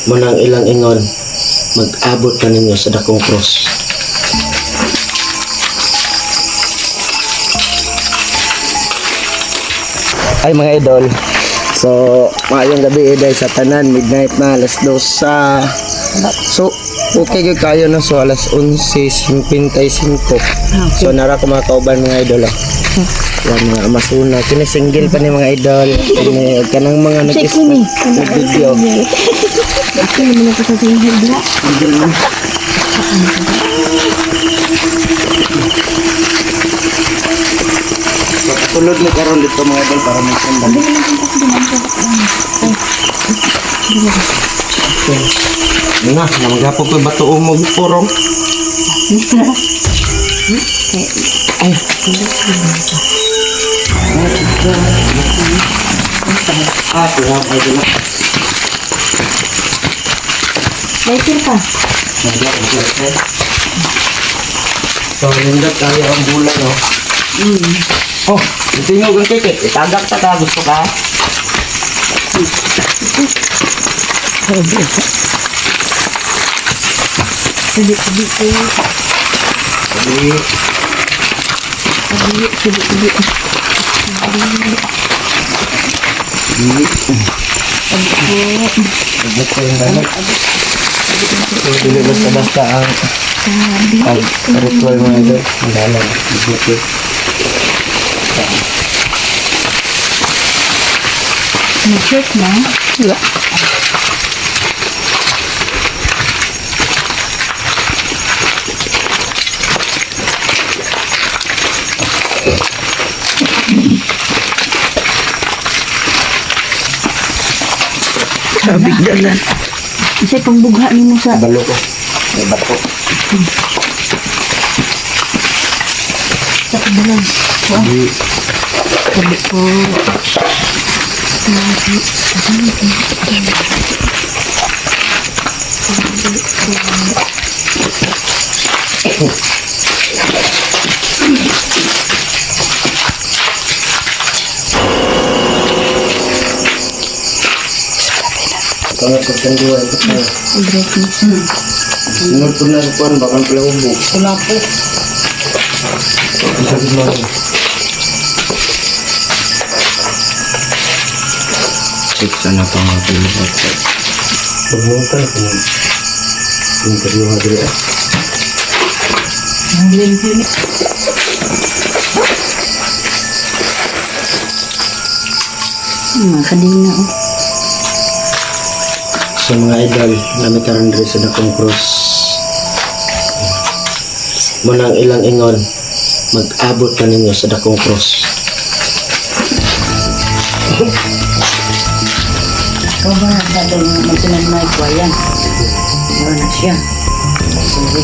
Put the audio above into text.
Munang ilang ingon, mag-abot ka ninyo sa dakong cross. Ay mga idol, so maayong gabi dahil sa tanan, midnight na, alas 2 sa... So, okay kayo na, so alas 11:55. So nara ko mga kauban mga idol. Yan mga amasuna, kinisinggil pa ni mga idol. Kini kanang mga nag-video. Ako naman ako sa hibla. Tulod mo karon dito mga idol para may sandal. Nga, namagapo ko bato mo purong. Ay. Tuwa pa dito. Later pa. So, nindot tayo ang bulan, no? Oh, tingog ang ticket. Itagak ta ka. Gusto ka? Sabi. Hindi basta-basta ang ritual mga ito. Ang dalang. Mag-shirt na? Wala. Sabig dalan. Kasi pangbugha ni mo sa... Balo ko. May bato. Sa kabalang. Sabi. Sabi ko... Kalau tertentu itu saya. Sunod po na kuan bakal pala ubo. Wala po. Bisa gimana? Siksa na pa mga pilipat. Pagmuntan ko na. Interview nga dili. Ang limpyo. Kadina oh. Sa mga idol, namin karon diri sa dakong cross. Munang ilang ingon, mag-abot ka ninyo sa dakong cross. Ikaw ba sa doon magsinag na ikuayan? Wala na siya. Sorry.